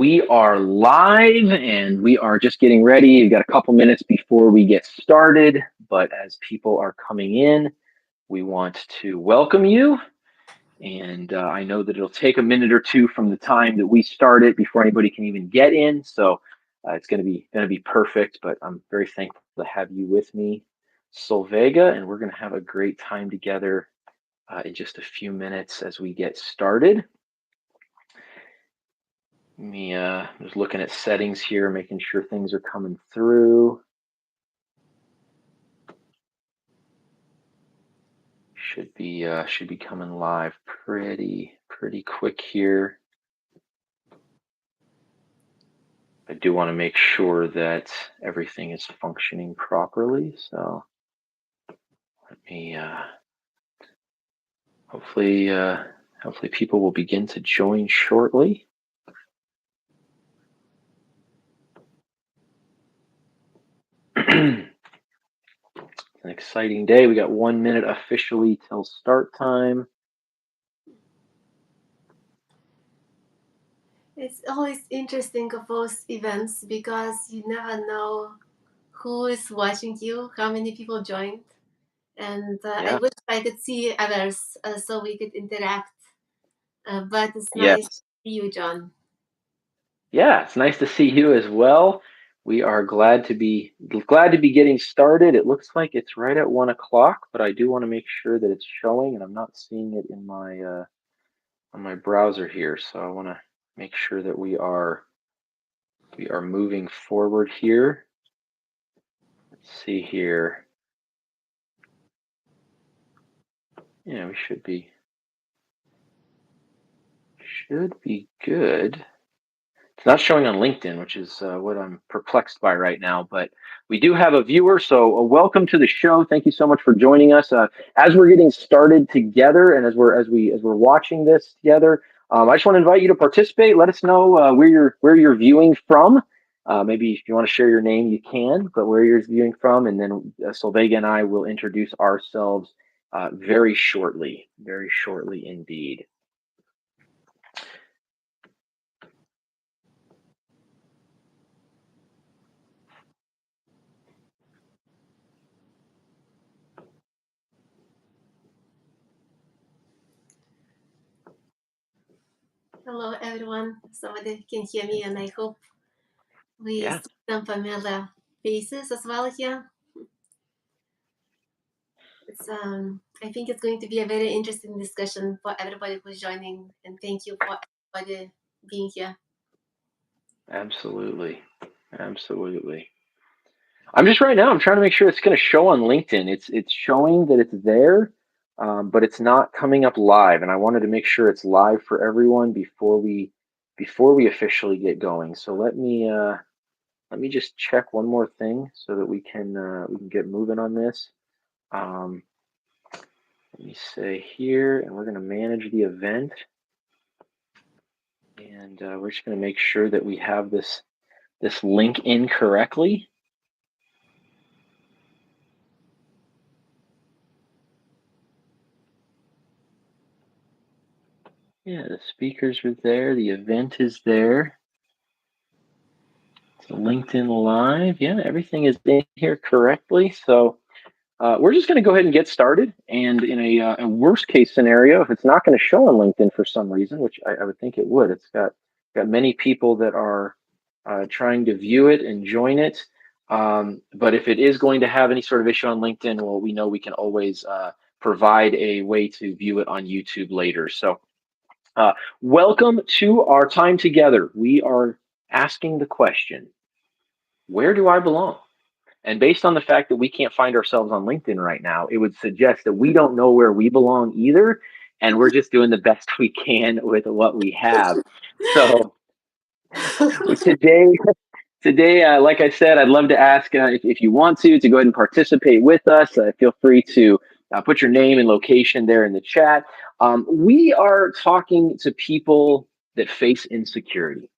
We are live and we are just getting ready. We've got a couple minutes before we get started, but as people are coming in, we want to welcome you. And I know that it'll take a minute or two from the time that we start it before anybody can even get in. So it's going to be perfect. But I'm very thankful to have you with me, Solveiga, and we're going to have a great time together in just a few minutes as we get started. Me just looking at settings here, making sure things are coming through. Should be coming live pretty quick here. I do want to make sure that everything is functioning properly. So let me hopefully people will begin to join shortly. It's an exciting day. We got 1 minute officially till start time. It's always interesting of those events because you never know who is watching you, how many people joined, and I wish I could see others so we could interact. But it's nice to see you, John. Yeah, it's nice to see you as well. We are glad to be getting started. It looks like it's right at 1 o'clock, but I do want to make sure that it's showing, and I'm not seeing it in my on my browser here. So I want to make sure that we are moving forward here. Let's see here. Yeah, we should be good. It's not showing on LinkedIn, which is what I'm perplexed by right now. But we do have a viewer, so welcome to the show. Thank you so much for joining us. As we're getting started together, and as we're watching this together, I just want to invite you to participate. Let us know where you're viewing from. Maybe if you want to share your name, you can, but where you're viewing from, and then Solveiga and I will introduce ourselves very shortly indeed. Hello, everyone. Somebody can hear me, and I hope we see some familiar faces as well here. I think it's going to be a very interesting discussion for everybody who's joining, and thank you for everybody being here. Absolutely. I'm just right now. I'm trying to make sure it's going to show on LinkedIn. It's showing that it's there, but it's not coming up live. And I wanted to make sure it's live for everyone before we officially get going. So let me just check one more thing so that we can get moving on this. Let me say here, and we're going to manage the event, and we're just going to make sure that we have this link in correctly. Yeah, the speakers are there. The event is there. It's LinkedIn Live. Yeah, everything is in here correctly. So we're just going to go ahead and get started. And in a worst case scenario, if it's not going to show on LinkedIn for some reason, which I would think it would, it's got many people that are trying to view it and join it. But if it is going to have any sort of issue on LinkedIn, well, we know we can always provide a way to view it on YouTube later. So welcome to our time together. We are asking the question, where do I belong? And based on the fact that we can't find ourselves on LinkedIn right now, it would suggest that we don't know where we belong either. And we're just doing the best we can with what we have. So today, like I said, I'd love to ask if you want to go ahead and participate with us. Feel free to put your name and location there in the chat. We are talking to people that face insecurity.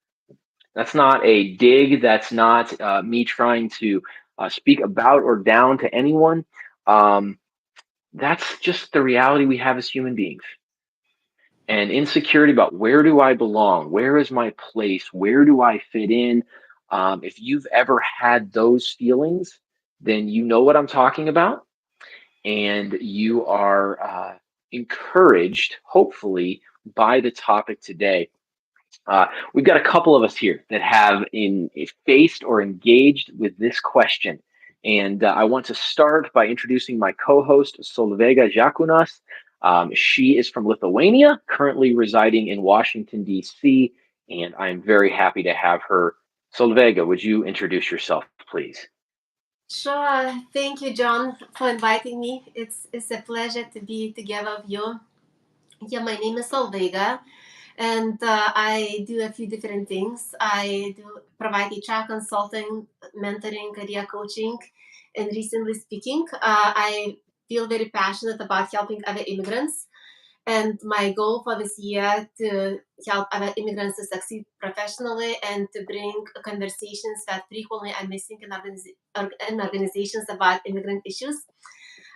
That's not a dig. That's not me trying to speak about or down to anyone. That's just the reality we have as human beings. and insecurity about where do I belong? Where is my place? Where do I fit in? If you've ever had those feelings, then you know what I'm talking about, and you are encouraged, hopefully, by the topic today. We've got a couple of us here that have faced or engaged with this question. And I want to start by introducing my co-host, Solveiga Jaskunas. She is from Lithuania, currently residing in Washington, D.C., and I'm very happy to have her. Solveiga, would you introduce yourself, please? Sure. Thank you, John, for inviting me. It's a pleasure to be together with you. Yeah, my name is Solveiga, and I do a few different things. I do provide HR consulting, mentoring, career coaching, and recently speaking. I feel very passionate about helping other immigrants. And my goal for this year to help other immigrants to succeed professionally and to bring conversations that frequently are missing in organizations about immigrant issues.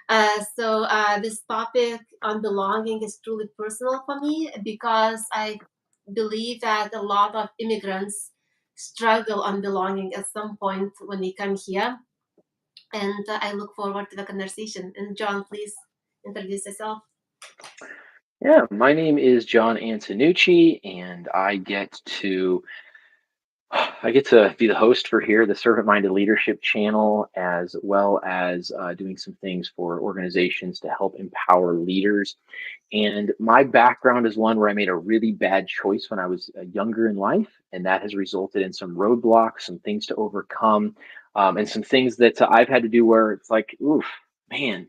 This topic on belonging is truly personal for me because I believe that a lot of immigrants struggle on belonging at some point when they come here. And I look forward to the conversation. And John, please introduce yourself. Yeah, my name is John Antonucci, and I get to be the host for here, the Servant Minded Leadership channel, as well as doing some things for organizations to help empower leaders. And my background is one where I made a really bad choice when I was younger in life, and that has resulted in some roadblocks, some things to overcome, and some things that I've had to do where it's like, oof, man,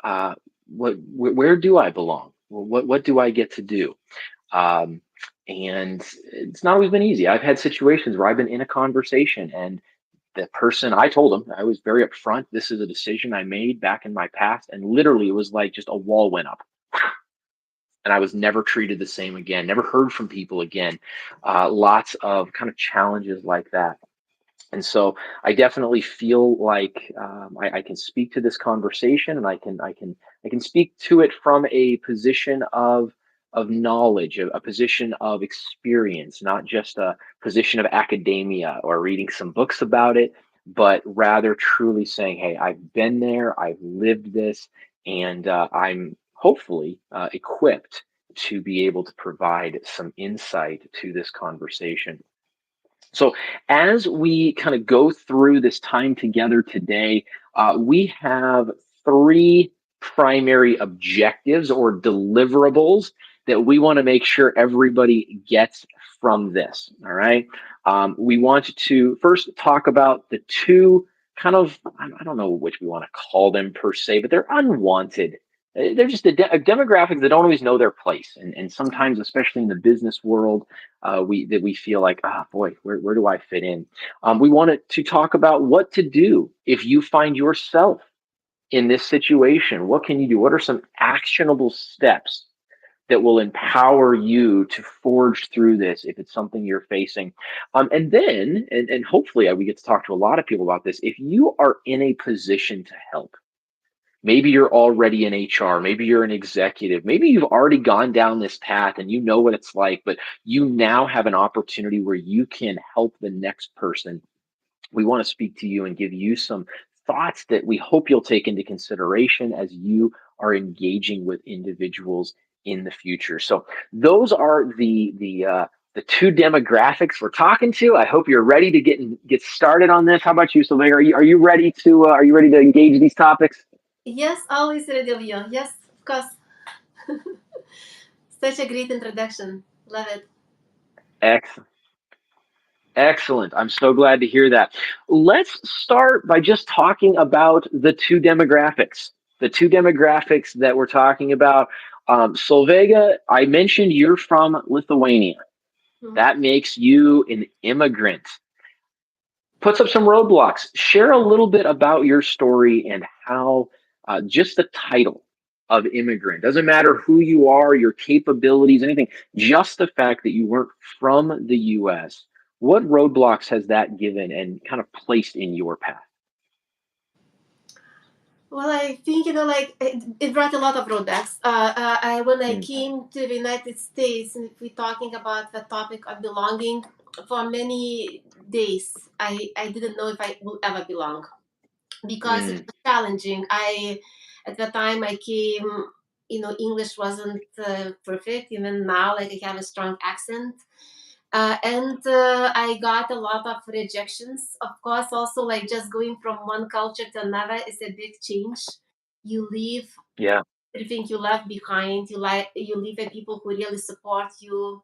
uh, where do I belong? What do I get to do? Um, and it's not always been easy. I've had situations where I've been in a conversation and the person I told them, I was very upfront. This is a decision I made back in my past. And literally, it was like just a wall went up. And I was never treated the same again, never heard from people again. Lots of kind of challenges like that. And so I definitely feel like I can speak to this conversation, and I can speak to it from a position of knowledge, a position of experience, not just a position of academia or reading some books about it, but rather truly saying, "Hey, I've been there, I've lived this, and I'm hopefully equipped to be able to provide some insight to this conversation." So, as we kind of go through this time together today, we have three primary objectives or deliverables that we want to make sure everybody gets from this. All right. We want to first talk about the two kind of, I don't know which we want to call them per se, but they're unwanted. They're just demographics that don't always know their place. And sometimes, especially in the business world, we feel like, ah, boy, where do I fit in? We wanted to talk about what to do if you find yourself in this situation. What can you do? What are some actionable steps that will empower you to forge through this if it's something you're facing? And then, and hopefully, we get to talk to a lot of people about this. If you are in a position to help, maybe you're already in HR, maybe you're an executive, maybe you've already gone down this path and you know what it's like, but you now have an opportunity where you can help the next person. We want to speak to you and give you some thoughts that we hope you'll take into consideration as you are engaging with individuals in the future. So those are the two demographics we're talking to. I hope you're ready to get started on this. How about you, Sylvain? Are you ready to engage these topics? Yes, always ready with you. Yes, of course. Such a great introduction. Love it. Excellent. Excellent. I'm so glad to hear that. Let's start by just talking about the two demographics. The two demographics that we're talking about. Solveiga, I mentioned you're from Lithuania. Mhm. That makes you an immigrant. Puts up some roadblocks. Share a little bit about your story and how just the title of immigrant doesn't matter who you are, your capabilities, anything, just the fact that you weren't from the US. What roadblocks has that given and kind of placed in your path? Well, I think like it brought a lot of roadblocks. When I Mm, came to the United States, and if we're talking about the topic of belonging, for many days, I didn't know if I will ever belong because it mm, was challenging. At the time I came, English wasn't perfect. Even now, like I have a strong accent. And I got a lot of rejections. Of course, also like just going from one culture to another is a big change. You leave yeah. everything you left behind. You leave the people who really support you,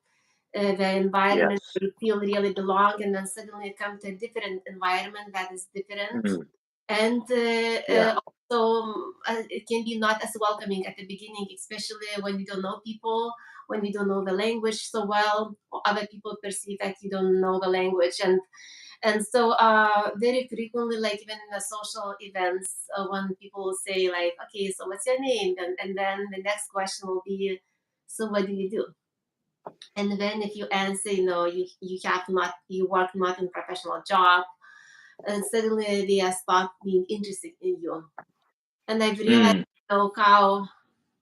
the environment Yes. where you feel really belong, and then suddenly you come to a different environment that is different. Mm, And yeah. also it can be not as welcoming at the beginning, especially when you don't know people, when you don't know the language so well, or other people perceive that you don't know the language. And so very frequently, like even in the social events, when people will say like, okay, so what's your name, and then the next question will be, so what do you do? And then if you answer, you have not, you work not in professional job, and suddenly they start being interested in you. And I've realized, Mm, how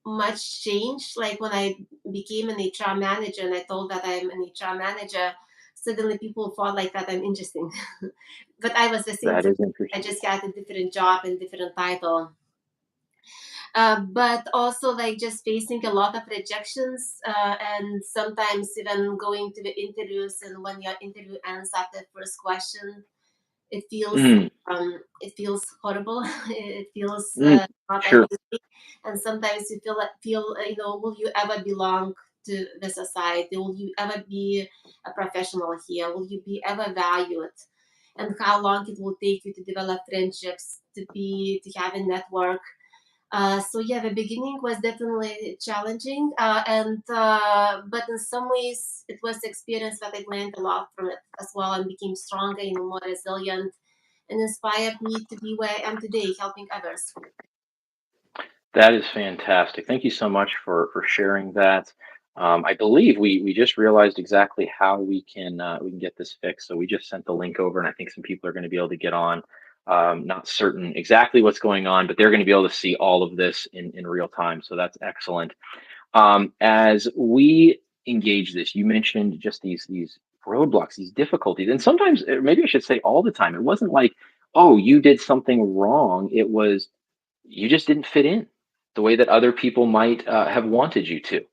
much change. Like when I became an HR manager and I told that I'm an HR manager, suddenly people thought like that I'm interesting. But I was the same that person. is I interesting. just had a different job and different title. But also like just facing a lot of rejections, and sometimes even going to the interviews, and when your interview ends after the first question, it feels Mm, it feels horrible. It feels mm, not sure. amazing, and sometimes you feel will you ever belong to the society? Will you ever be a professional here? Will you be ever valued? And how long it will take you to develop friendships, to have a network. So yeah, the beginning was definitely challenging, and but in some ways it was the experience that I learned a lot from it as well, and became stronger, more resilient, and inspired me to be where I am today, helping others. That is fantastic. Thank you so much for sharing that. I believe we just realized exactly how we can get this fixed. So we just sent the link over, and I think some people are going to be able to get on. Not certain exactly what's going on, but they're going to be able to see all of this in real time. So that's excellent. As we engage this, you mentioned just these roadblocks, these difficulties, and sometimes maybe I should say all the time. It wasn't like, oh, you did something wrong. It was you just didn't fit in the way that other people might have wanted you to.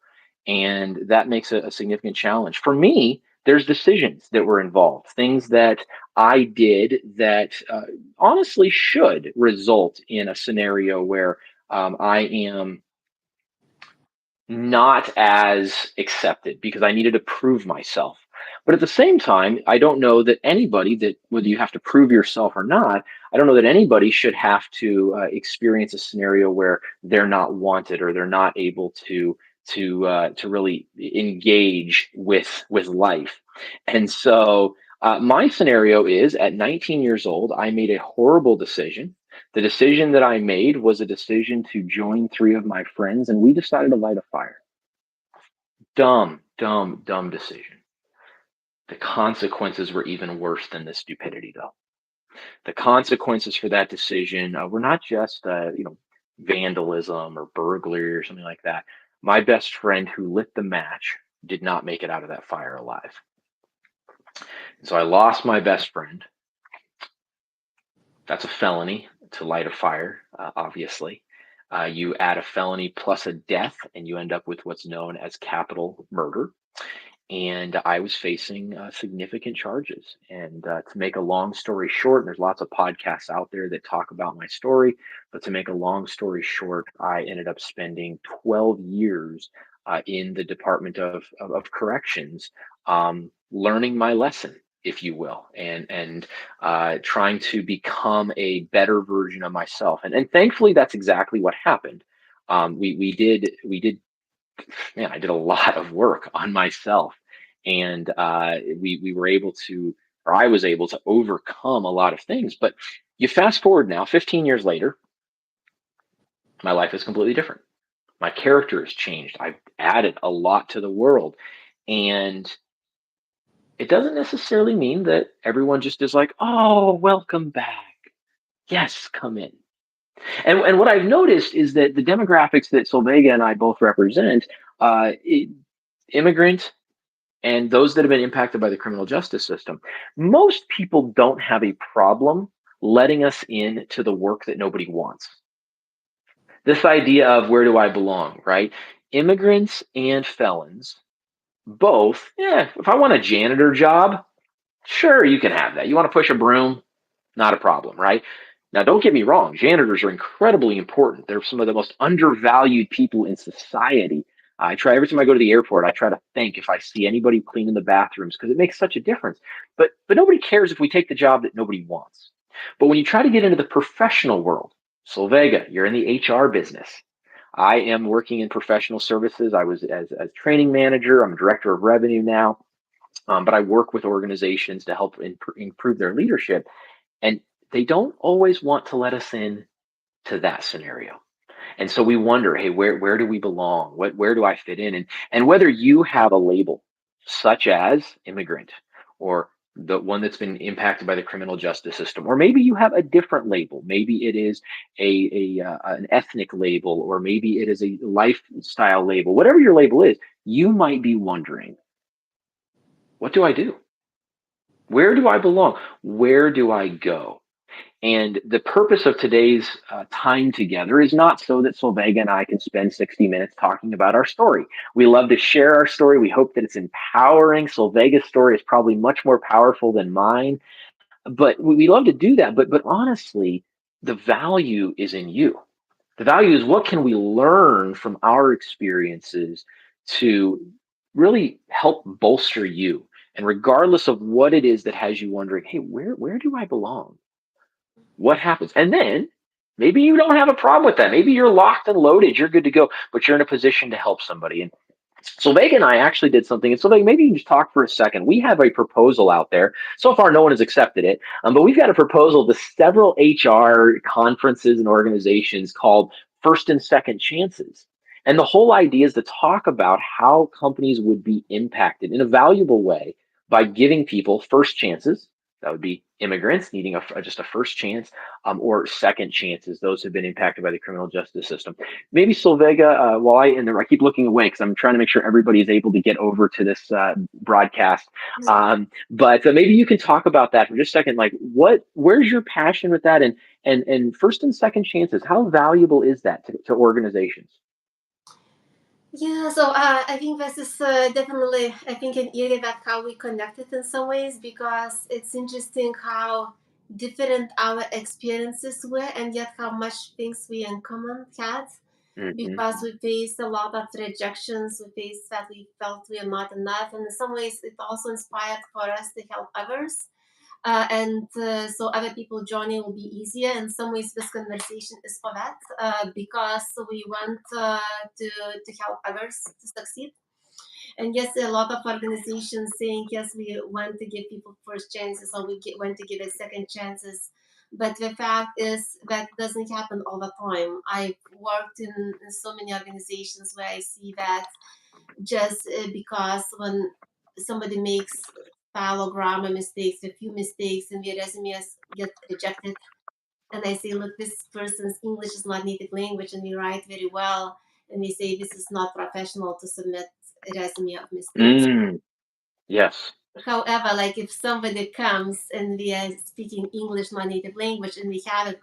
And that makes a significant challenge. For me, there's decisions that were involved, things that I did that honestly should result in a scenario where I am not as accepted because I needed to prove myself. But at the same time, I don't know that anybody that whether you have to prove yourself or not, I don't know that anybody should have to experience a scenario where they're not wanted or they're not able to really engage with life. And so my scenario is at 19 years old, I made a horrible decision. The decision that I made was a decision to join three of my friends, and we decided to light a fire. Dumb, dumb, dumb decision. The consequences were even worse than the stupidity, though. The consequences for that decision were not just, vandalism or burglary or something like that. My best friend who lit the match did not make it out of that fire alive. And so I lost my best friend. That's a felony to light a fire, obviously. You add a felony plus a death, and you end up with what's known as capital murder. And I was facing significant charges. And to make a long story short, and there's lots of podcasts out there that talk about my story, but to make a long story short, I ended up spending 12 years in the Department of Corrections, learning my lesson, if you will, and trying to become a better version of myself. And thankfully, that's exactly what happened. We did man, I did a lot of work on myself, and we were able to, or I was able to overcome a lot of things. But you fast forward now, 15 years later, my life is completely different. My character has changed. I've added a lot to the world, and it doesn't necessarily mean that everyone just is like, "Oh, welcome back. Yes, come in." And what I've noticed is that the demographics that Solveiga and I both represent, immigrant and those that have been impacted by the criminal justice system, most people don't have a problem letting us in to the work that nobody wants. This idea of where do I belong, right? Immigrants and felons, both, yeah, if I want a janitor job, sure, you can have that. You want to push a broom? Not a problem, right? Now, don't get me wrong, janitors are incredibly important. They're some of the most undervalued people in society. I try every time I go to the airport, I try to think if I see anybody cleaning the bathrooms because it makes such a difference. But nobody cares if we take the job that nobody wants. But when you try to get into the professional world, Solveiga, you're in the HR business. I am working in professional services. I was as training manager. I'm director of revenue now, but I work with organizations to help improve their leadership. And they don't always want to let us in to that scenario. And so we wonder, hey, where do we belong? Where do I fit in? And whether you have a label such as immigrant or the one that's been impacted by the criminal justice system, or maybe you have a different label. Maybe it is an ethnic label, or maybe it is a lifestyle label. Whatever your label is, you might be wondering, what do I do? Where do I belong? Where do I go? And the purpose of today's time together is not so that Solveiga and I can spend 60 minutes talking about our story. We love to share our story. We hope that it's empowering. Solveiga's story is probably much more powerful than mine, but we love to do that. But honestly, the value is in you. The value is what can we learn from our experiences to really help bolster you. And regardless of what it is that has you wondering, hey, where do I belong? What happens? And then maybe you don't have a problem with that. Maybe you're locked and loaded, you're good to go, but you're in a position to help somebody. And Solveiga and I actually did something. And Solveiga, maybe you can just talk for a second. We have a proposal out there. So far, no one has accepted it, but we've got a proposal to several HR conferences and organizations called First and Second Chances. And the whole idea is to talk about how companies would be impacted in a valuable way by giving people first chances. That would be immigrants needing just a first chance, or second chances, those who have been impacted by the criminal justice system. Maybe Solveiga, while I keep looking away because I'm trying to make sure everybody is able to get over to this broadcast. But maybe you can talk about that for just a second. Like, where's your passion with that, and first and second chances? How valuable is that to organizations? Yeah, so I think this is definitely, I think, an area that how we connected in some ways, because it's interesting how different our experiences were, and yet how much things we in common had, Hmm. because we faced a lot of rejections, we faced that we felt we are not enough, and in some ways it also inspired for us to help others. And so other people joining will be easier. In some ways, this conversation is for that, because we want to help others to succeed. And yes, a lot of organizations saying yes, we want to give people first chances, or want to give it second chances. But the fact is that doesn't happen all the time. I've worked in so many organizations where I see that just because when somebody makes style or grammar mistakes, a few mistakes, and their resumes get rejected, and I say, look, this person's English is not native language, and they write very well, and they say this is not professional to submit a resume of mistakes. Mm, yes. However, like if somebody comes and they are speaking English, not native language, and they have a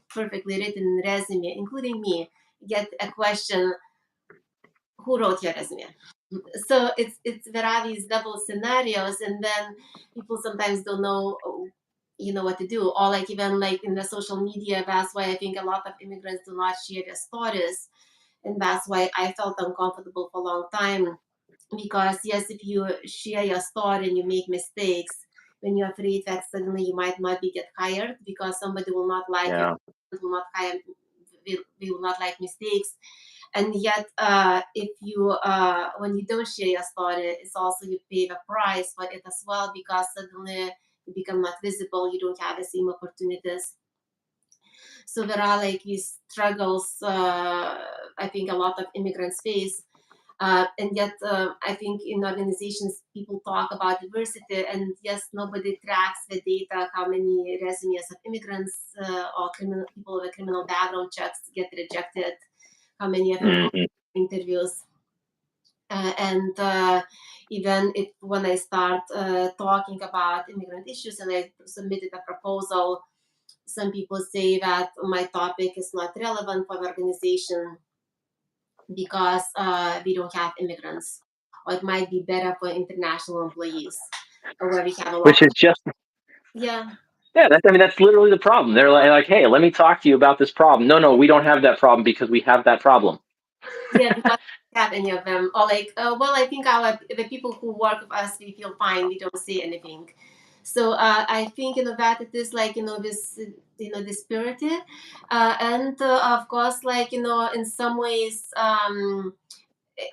perfectly written resume, including me, get a question, who wrote your resume? So it's there are these double scenarios, and then people sometimes don't know, what to do, or like even like in the social media. That's why I think a lot of immigrants do not share their stories, and that's why I felt uncomfortable for a long time, because yes, if you share your story and you make mistakes, when you're afraid that suddenly you might not be get hired because somebody will not like you, Yeah. will not hire, will not like mistakes. And yet if you when you don't share your story, it's also you pay the price for it as well, because suddenly you become not visible, you don't have the same opportunities. So there are like these struggles, I think a lot of immigrants face. And yet, I think in organizations, people talk about diversity, and yes, nobody tracks the data, how many resumes of immigrants or people with criminal background checks get rejected, how many of them go Hmm. interviews. And even if when I start talking about immigrant issues and I submitted a proposal, some people say that my topic is not relevant for the organization because we don't have immigrants, or it might be better for international employees, where we have a lot Which of. is just, Yeah, yeah, I mean, that's literally the problem. They're like, hey, let me talk to you about this problem. No, we don't have that problem because we have that problem. yeah, because we don't have any of them, or like, well, I think the people who work with us, we feel fine, we don't say anything. So I think that it is like this this purity, and of course, like in some ways.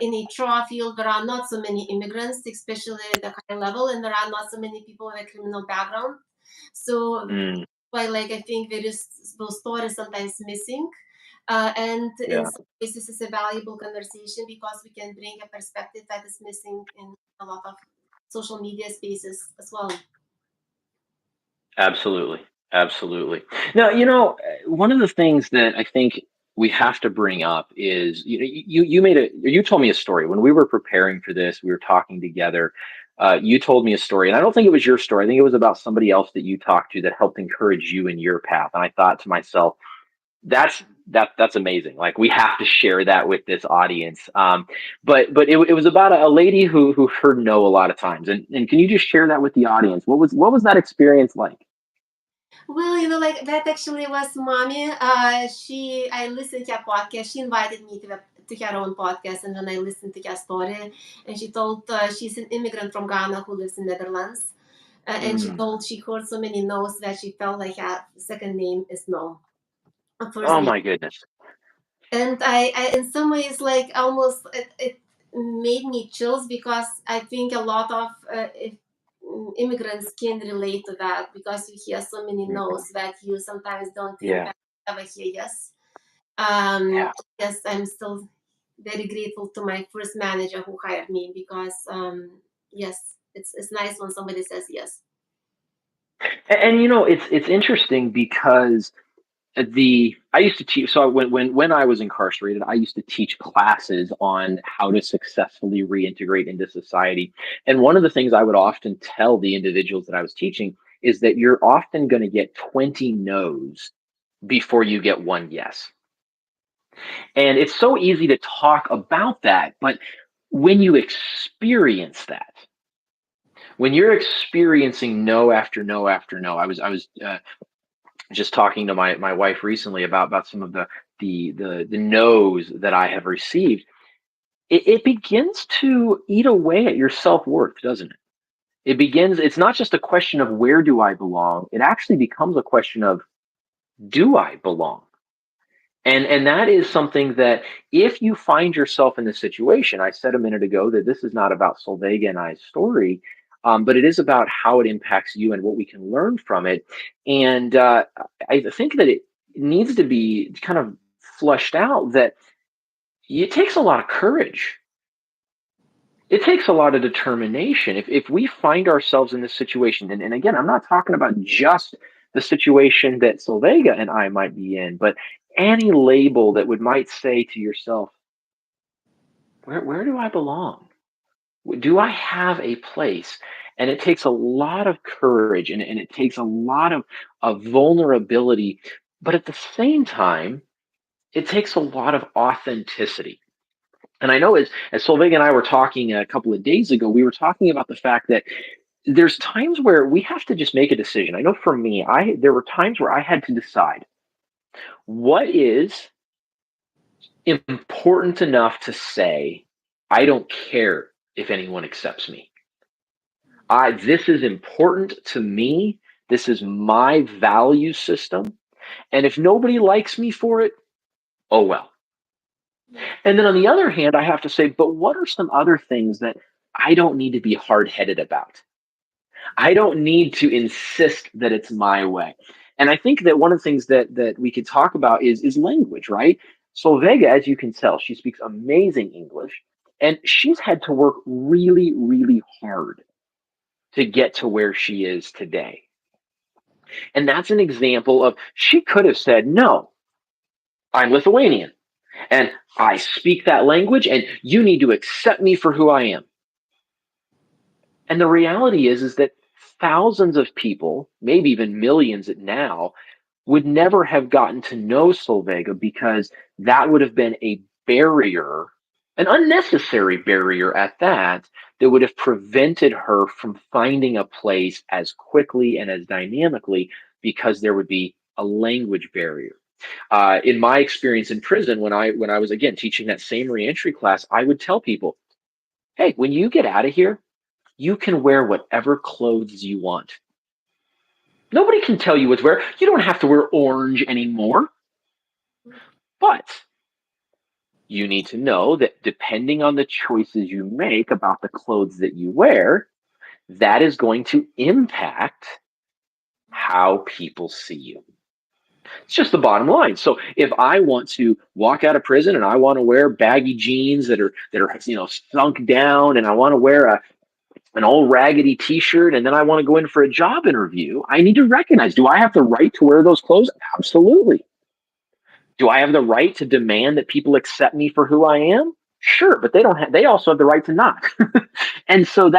In HR field, there are not so many immigrants, especially at the high level, and there are not so many people with a criminal background. So, Mm, why, like, I think there is those stories sometimes missing. And in yeah. some ways, this is a valuable conversation because we can bring a perspective that is missing in a lot of social media spaces as well. Absolutely. Absolutely. Now, one of the things that I think we have to bring up is, you told me a story when we were preparing for this. We were talking together. You told me a story, and I don't think it was your story. I think it was about somebody else that you talked to that helped encourage you in your path. And I thought to myself, that's amazing. Like, we have to share that with this audience. But it was about a lady who heard no a lot of times. And can you just share that with the audience? What was that experience like? Well, like that actually was mommy. I listened to her podcast. She invited me to her own podcast, and then I listened to her story. And she told she's an immigrant from Ghana who lives in Netherlands, and she Mm. told she heard so many no's that she felt like her second name is no, her first Oh name. my goodness. And I in some ways, like almost it made me chills because I think a lot of immigrants can relate to that because you hear so many Mhm. no's that you sometimes don't think Yeah. that you ever hear yes. Yeah. Yes, I'm still very grateful to my first manager who hired me because yes, it's nice when somebody says yes. And it's interesting because the I used to teach. So when I was incarcerated, I used to teach classes on how to successfully reintegrate into society. And one of the things I would often tell the individuals that I was teaching is that you're often going to get 20 no's before you get one yes. And it's so easy to talk about that, but when you experience that, when you're experiencing no after no after no, I was just talking to my wife recently about some of the no's that I have received. It begins to eat away at your self-worth, doesn't it? It's not just a question of where do I belong, it actually becomes a question of do I belong? And that is something that if you find yourself in this situation, I said a minute ago that this is not about Solveiga and I's story, but it is about how it impacts you and what we can learn from it. And I think that it needs to be kind of flushed out that it takes a lot of courage. It takes a lot of determination. If we find ourselves in this situation, and again, I'm not talking about just the situation that Solveiga and I might be in, but any label that might say to yourself, where do I belong? Do I have a place? And it takes a lot of courage and it takes a lot of vulnerability. But at the same time, it takes a lot of authenticity. And I know as Solveig and I were talking a couple of days ago, we were talking about the fact that there's times where we have to just make a decision. I know for me, I there were times where I had to decide what is important enough to say, I don't care if anyone accepts me. This is important to me. This is my value system. And if nobody likes me for it, oh well. And then on the other hand, I have to say, but what are some other things that I don't need to be hard headed about? I don't need to insist that it's my way. And I think that one of the things that we could talk about is language, right? So Vega, as you can tell, she speaks amazing English. And she's had to work really, really hard to get to where she is today. And that's an example of she could have said, no, I'm Lithuanian and I speak that language and you need to accept me for who I am. And the reality is that thousands of people, maybe even millions now, would never have gotten to know Solveiga because that would have been a barrier, an unnecessary barrier at that, that would have prevented her from finding a place as quickly and as dynamically because there would be a language barrier. In my experience in prison, when I was again teaching that same reentry class, I would tell people, "Hey, when you get out of here, you can wear whatever clothes you want. Nobody can tell you what to wear. You don't have to wear orange anymore. But you need to know that depending on the choices you make about the clothes that you wear, that is going to impact how people see you." It's just the bottom line. So if I want to walk out of prison and I want to wear baggy jeans that are sunk down, and I want to wear an old raggedy t-shirt, and then I want to go in for a job interview, I need to recognize, do I have the right to wear those clothes? Absolutely. Do I have the right to demand that people accept me for who I am? Sure, but they also have the right to not. And so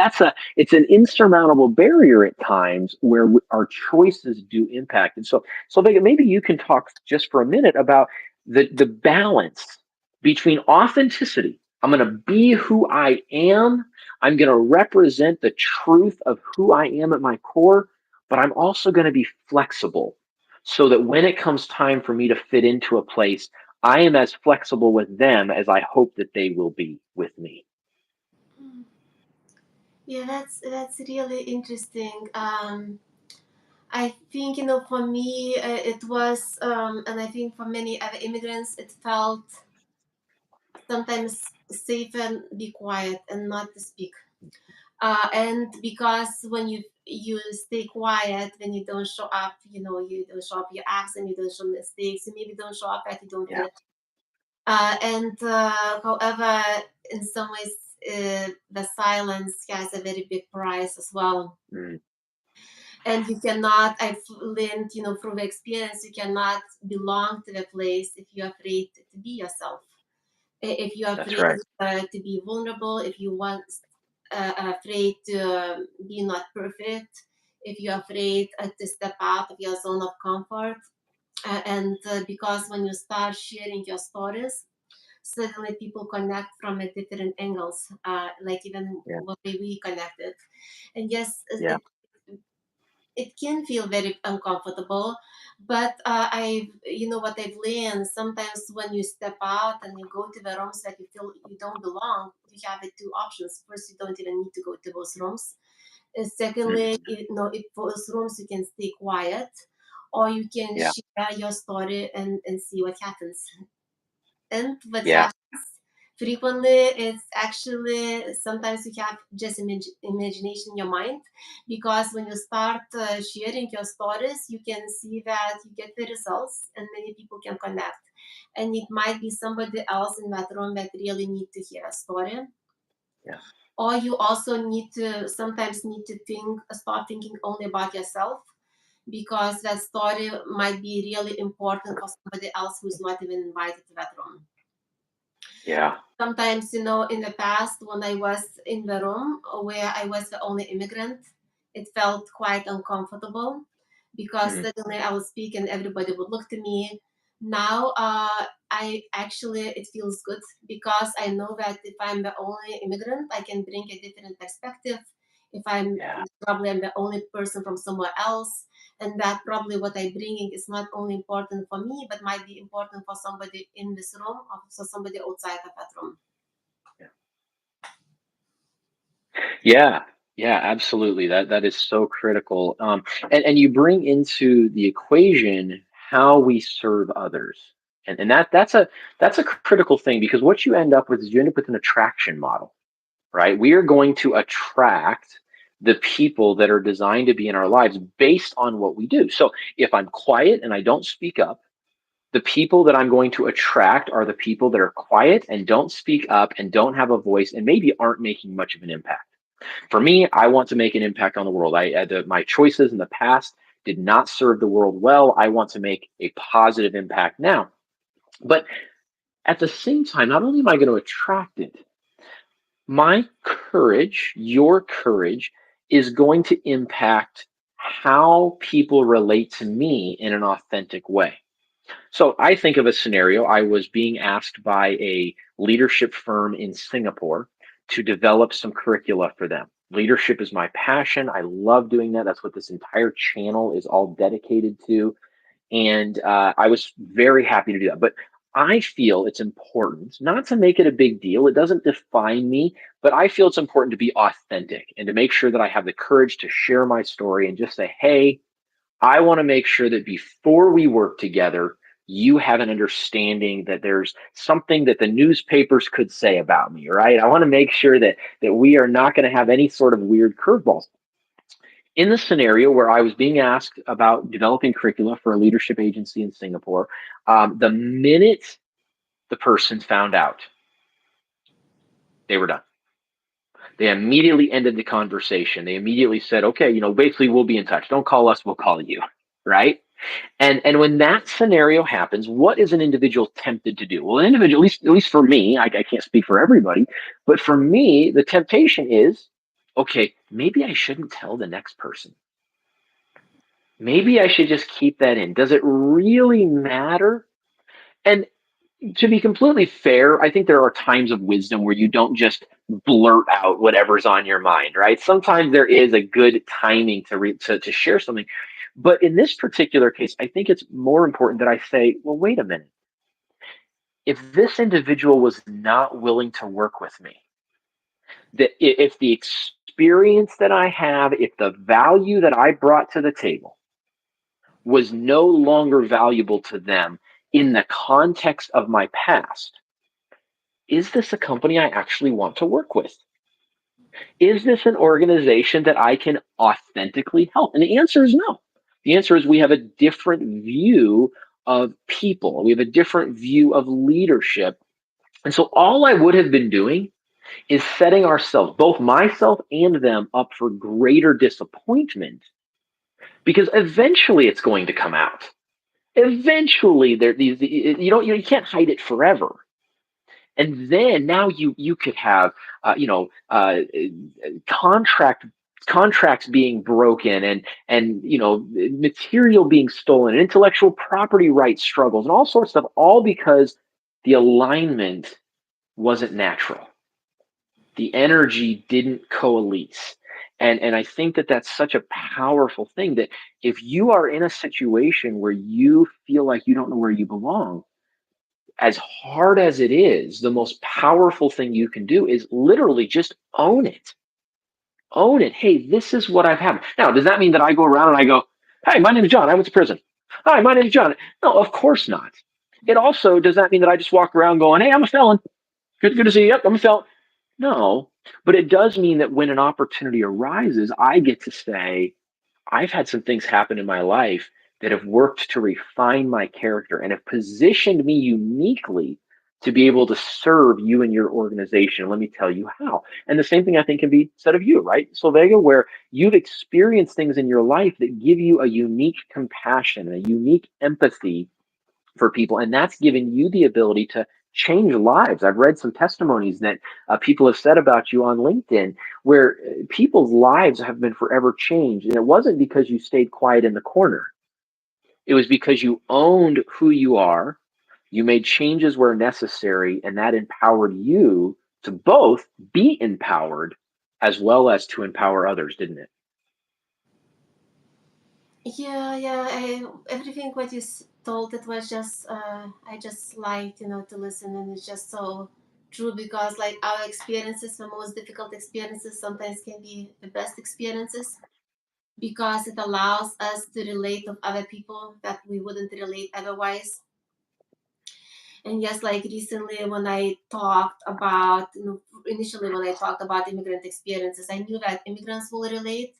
it's an insurmountable barrier at times where our choices do impact. And so Vega, maybe you can talk just for a minute about the balance between authenticity. I'm going to be who I am. I'm going to represent the truth of who I am at my core, but I'm also going to be flexible so that when it comes time for me to fit into a place, I am as flexible with them as I hope that they will be with me. Yeah, that's really interesting. I think for me it was, and I think for many other immigrants, it felt sometimes safe and be quiet and not to speak. And because when you stay quiet, when you don't show up, you don't show up your acts and you don't show mistakes, you maybe don't show up that you don't Yeah. feel it. And however, in some ways, the silence has a very big price as well. Mm, And you cannot, I've learned, through the experience, you cannot belong to the place if you're afraid to be yourself. If you're that's afraid right. to be vulnerable, if you want afraid to be not perfect, if you're afraid to step out of your zone of comfort. And because when you start sharing your stories, suddenly people connect from a different angles, like even Yeah. the way we connected. And yes, Yeah. it can feel very uncomfortable, but what I've learned, sometimes when you step out and you go to the rooms that you feel you don't belong, you have the two options. First, you don't even need to go to those rooms, and Mm, secondly, if those rooms you can stay quiet, or you can yeah. share your story and see what happens. And what Yeah. happens frequently is actually sometimes you have just imagination in your mind, because when you start sharing your stories, you can see that you get the results and many people can connect, and it might be somebody else in that room that really need to hear a story. Yeah. Or you also need to sometimes need to start thinking only about yourself, because that story might be really important for somebody else who's not even invited to that room. Yeah. Sometimes, in the past, when I was in the room where I was the only immigrant, it felt quite uncomfortable, because Mm, suddenly I would speak and everybody would look to me. Now, I actually, it feels good, because I know that if I'm the only immigrant, I can bring a different perspective. If I'm yeah. probably I'm the only person from somewhere else, and that probably what I'm bringing is not only important for me, but might be important for somebody in this room, or for somebody outside of that room. Yeah. Yeah. Absolutely. That is so critical. And you bring into the equation how we serve others. And that's a critical thing, because what you end up with is you end up with an attraction model, right? We are going to attract the people that are designed to be in our lives based on what we do. So if I'm quiet and I don't speak up, The people that I'm going to attract are the people that are quiet and don't speak up and don't have a voice and maybe aren't making much of an impact. For me, I want to make an impact on the world. My choices in the past did not serve the world well. I want to make a positive impact now. But at the same time, not only am I going to attract it, my courage, your courage, is going to impact how people relate to me in an authentic way. So I think of a scenario. I was being asked by a leadership firm in Singapore to develop some curricula for them. Leadership is my passion. I love doing that. That's what this entire channel is all dedicated to. And I was very happy to do that. But I feel it's important not to make it a big deal. It doesn't define me, but I feel it's important to be authentic and to make sure that I have the courage to share my story and just say, hey, I want to make sure that before we work together, you have an understanding that there's something that the newspapers could say about me, right? I want to make sure that we are not going to have any sort of weird curveballs. In the scenario where I was being asked about developing curricula for a leadership agency in Singapore, the minute the person found out, they were done. They immediately ended the conversation. They immediately said, okay, basically we'll be in touch. Don't call us, we'll call you, right? And when that scenario happens, what is an individual tempted to do? Well, an individual, at least for me, I can't speak for everybody, but for me, the temptation is, okay, maybe I shouldn't tell the next person. Maybe I should just keep that in. Does it really matter? And to be completely fair, I think there are times of wisdom where you don't just blurt out whatever's on your mind, right? Sometimes there is a good timing to share something. But in this particular case, I think it's more important that I say, well, wait a minute. If this individual was not willing to work with me, that if the experience that I have, if the value that I brought to the table was no longer valuable to them in the context of my past, is this a company I actually want to work with? Is this an organization that I can authentically help? And the answer is no. The answer is we have a different view of people, we have a different view of leadership. And so all I would have been doing is setting ourselves, both myself and them, up for greater disappointment because eventually it's going to come out. Eventually, you can't hide it forever. And then now you could have contract contracts being broken and material being stolen, intellectual property rights struggles, and all sorts of stuff, all because the alignment wasn't natural. The energy didn't coalesce. And I think that that's such a powerful thing that if you are in a situation where you feel like you don't know where you belong, as hard as it is, the most powerful thing you can do is literally just own it. Own it. Hey, this is what I've had. Now, does that mean that I go around and I go, hey, my name is John. I went to prison. Hi, my name is John. No, of course not. It also does not mean that I just walk around going, hey, I'm a felon. Good to see you. Yep, I'm a felon. No, but it does mean that when an opportunity arises, I get to say, I've had some things happen in my life that have worked to refine my character and have positioned me uniquely to be able to serve you and your organization. Let me tell you how. And the same thing I think can be said of you, right? Solveiga, where you've experienced things in your life that give you a unique compassion, a unique empathy for people. And that's given you the ability to change lives. I've read some testimonies that people have said about you on LinkedIn where people's lives have been forever changed. And it wasn't because you stayed quiet in the corner, it was because you owned who you are. You made changes where necessary, and that empowered you to both be empowered as well as to empower others, didn't it? Yeah. Everything what you told, it was just I just liked to listen, and it's just so true because like our experiences, the most difficult experiences, sometimes can be the best experiences because it allows us to relate with other people that we wouldn't relate otherwise. And yes, like recently when I talked about, initially when I talked about immigrant experiences, I knew that immigrants will relate.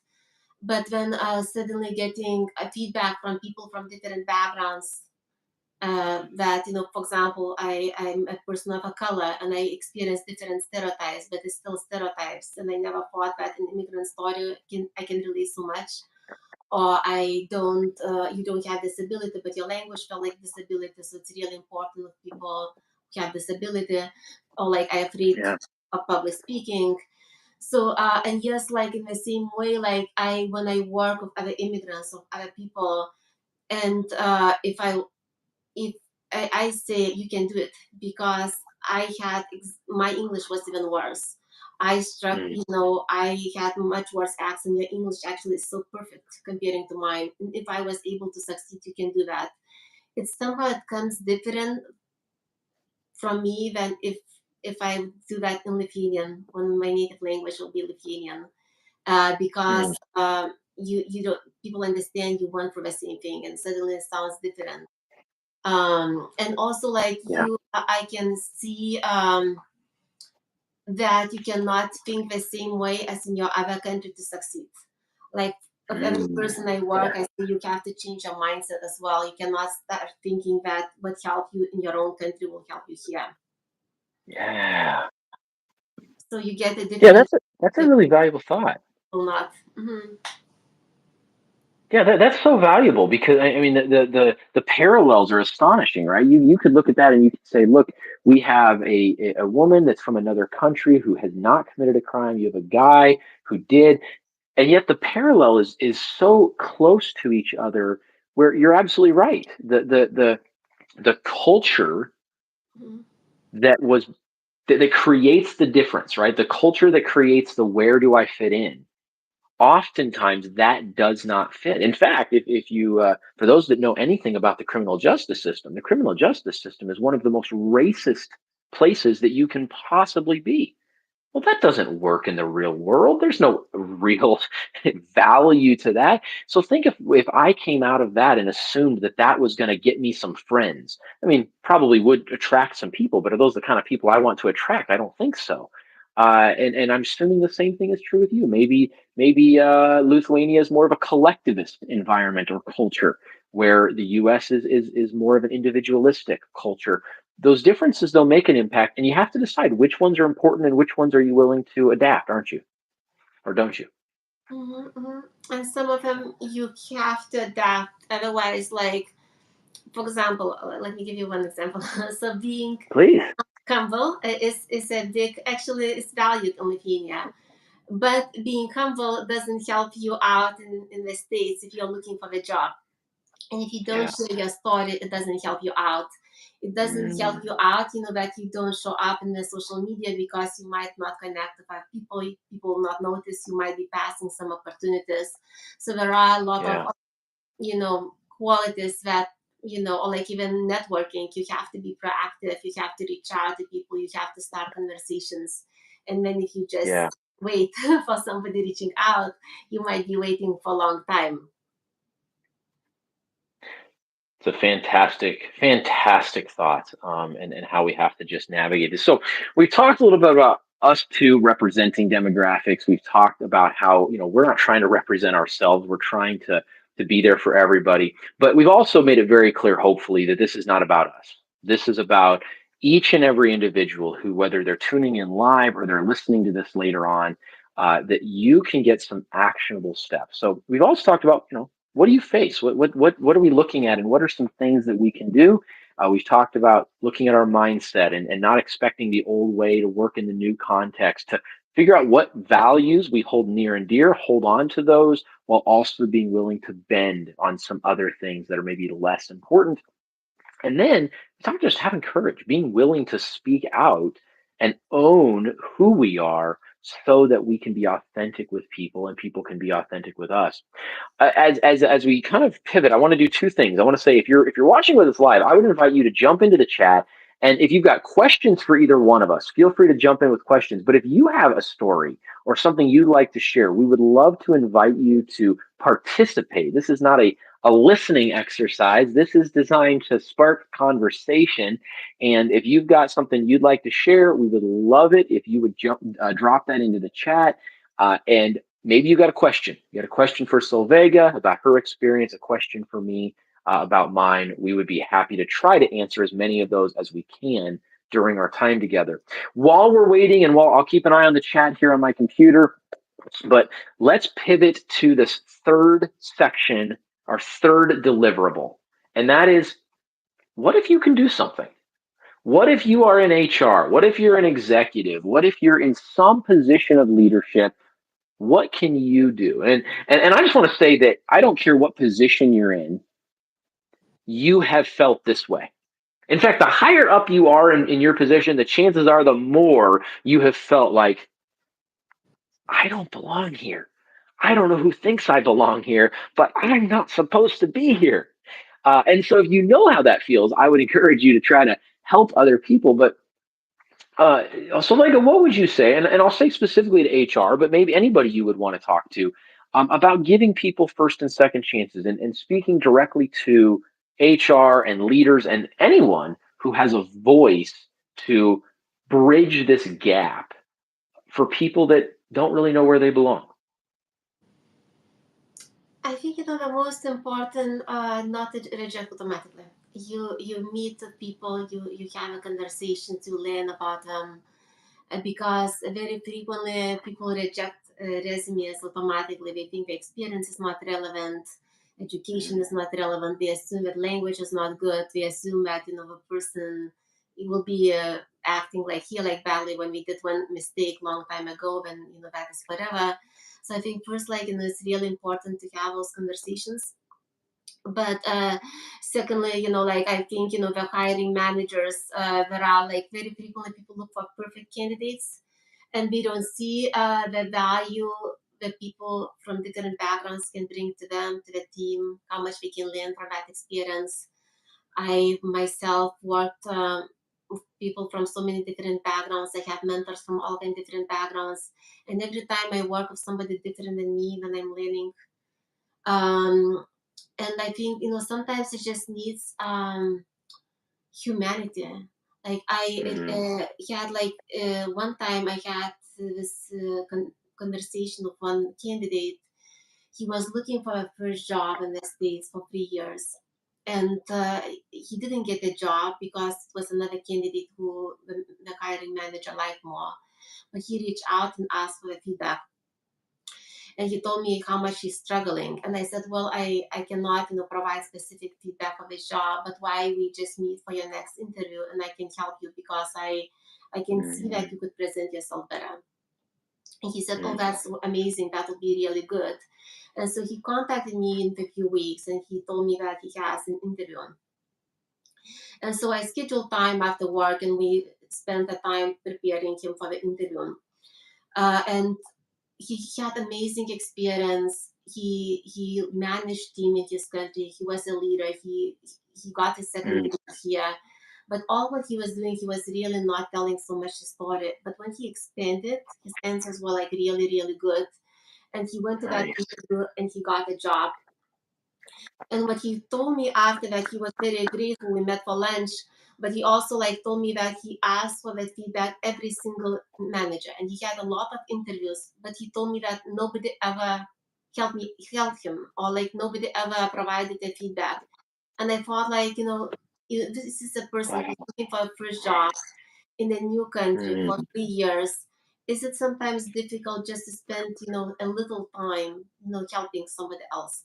But when suddenly getting feedback from people from different backgrounds, that, for example, I'm a person of a color and I experience different stereotypes, but it's still stereotypes, and I never thought that an immigrant story I can relate so much. Or I don't, you don't have disability, but your language felt like disability, so it's really important with people who have disability, or like I have read of public speaking. So and yes, like in the same way, like when I work with other immigrants or other people, and if I say you can do it, because I had my English was even worse. I struck, I had much worse accent. Your English actually is so perfect comparing to mine. And if I was able to succeed, you can do that. It's somehow it comes different from me than if I do that in Lithuanian, when my native language will be Lithuanian, because you don't, people understand you want for the same thing, and suddenly it sounds different. And also like I can see that you cannot think the same way as in your other country to succeed. Like of every person I work, I see you have to change your mindset as well. You cannot start thinking that what helped you in your own country will help you here. Yeah. So you get a different. Yeah, that's a really valuable thought. Will not. Mm-hmm. Yeah, that's so valuable, because I mean the parallels are astonishing, right? You could look at that and you could say, look, we have a woman that's from another country who has not committed a crime. You have a guy who did, and yet the parallel is so close to each other. Where you're absolutely right. The culture Mm-hmm. that was that creates the difference, right? The culture that creates the where do I fit in, oftentimes that does not fit. In fact, if you, for those that know anything about the criminal justice system is one of the most racist places that you can possibly be. Well, that doesn't work in the real world. There's no real value to that. So think if I came out of that and assumed that that was going to get me some friends. I mean, probably would attract some people, but are those the kind of people I want to attract? I don't think so. And I'm assuming the same thing is true with you. Maybe Lithuania is more of a collectivist environment or culture, where the U.S. is more of an individualistic culture. Those differences, they'll make an impact, and you have to decide which ones are important and which ones are you willing to adapt, aren't you? Or don't you? Mm-hmm, mm-hmm. And some of them you have to adapt, otherwise, like for example, let me give you one example. So being Please. humble is a big, actually it's valued in Lithuania, but being humble doesn't help you out in the States if you're looking for a job. And if you don't Yeah. share your story, it doesn't help you out. It doesn't help you out, that you don't show up in the social media, because you might not connect with people. People will not notice. You might be passing some opportunities. So there are a lot of, Yeah. qualities that, or like even networking, you have to be proactive. You have to reach out to people. You have to start conversations. And then if you just Yeah. wait for somebody reaching out, you might be waiting for a long time. It's a fantastic thought, and how we have to just navigate this. So we've talked a little bit about us two representing demographics. We've talked about how, we're not trying to represent ourselves. We're trying to be there for everybody. But we've also made it very clear, hopefully, that this is not about us. This is about each and every individual who, whether they're tuning in live or they're listening to this later on, that you can get some actionable steps. So we've also talked about, what do you face? What are we looking at, and what are some things that we can do? We've talked about looking at our mindset, and not expecting the old way to work in the new context, to figure out what values we hold near and dear, hold on to those, while also being willing to bend on some other things that are maybe less important. And then it's not just having courage, being willing to speak out and own who we are, so that we can be authentic with people and people can be authentic with us. As we kind of pivot, I want to do two things. I want to say, if you're watching with us live, I would invite you to jump into the chat, and if you've got questions for either one of us, feel free to jump in with questions. But if you have a story or something you'd like to share, we would love to invite you to participate. This is not a listening exercise. This is designed to spark conversation. And if you've got something you'd like to share, we would love it if you would drop that into the chat. And maybe you got a question. You got a question for Solveiga about her experience, a question for me. about mine, we would be happy to try to answer as many of those as we can during our time together. While we're waiting, and while I'll keep an eye on the chat here on my computer, but let's pivot to this third section, our third deliverable. And that is, what if you can do something? What if you are in HR? What if you're an executive? What if you're in some position of leadership? What can you do? And I just want to say that I don't care what position you're in, you have felt this way. In fact, the higher up you are in your position, the chances are the more you have felt like, I don't belong here. I don't know who thinks I belong here, but I'm not supposed to be here. And so if you know how that feels, I would encourage you to try to help other people. But Solveiga, what would you say? And I'll say specifically to HR, but maybe anybody you would want to talk to about giving people first and second chances and speaking directly to HR and leaders and anyone who has a voice to bridge this gap for people that don't really know where they belong. I think the most important, not to reject automatically. You meet the people, you have a conversation to learn about them, because very frequently people reject resumes automatically. They think the experience is not relevant, education is not relevant. They assume that language is not good. They assume that the person it will be acting like he like badly when we did one mistake long time ago. When that is forever. So I think first, it's really important to have those conversations. But secondly, I think the hiring managers, there are very frequently people look for perfect candidates, and we don't see the value that people from different backgrounds can bring to them, to the team, how much we can learn from that experience. I myself worked with people from so many different backgrounds. I have mentors from all kind of different backgrounds, and every time I work with somebody different than me, when I'm learning, um, and I think sometimes it just needs humanity. Like I Mm, had one time I had this conversation with one candidate. He was looking for a first job in the States for 3 years. And he didn't get the job because it was another candidate who the hiring manager liked more. But he reached out and asked for the feedback. And he told me how much he's struggling. And I said, well, I cannot provide specific feedback of his job, but why we just meet for your next interview and I can help you because I can see that mm, you could present yourself better. And he said, oh, mm, that's amazing, that would be really good. And so he contacted me in a few weeks and he told me that he has an interview. And so I scheduled time after work and we spent the time preparing him for the interview. And he had amazing experience. He managed team in his country. He was a leader. He got his second mm. degree here. But all what he was doing, he was really not telling so much his story. But when he expanded, his answers were really, really good. And he went to that Nice. interview and he got a job. And what he told me after that, he was very grateful. We met for lunch, but he also told me that he asked for the feedback every single manager, and he had a lot of interviews. But he told me that nobody ever helped him, or nobody ever provided the feedback. And I thought this is a person who's Wow. looking for a first job in a new country for Mm, 3 years. Is it sometimes difficult just to spend a little time helping somebody else?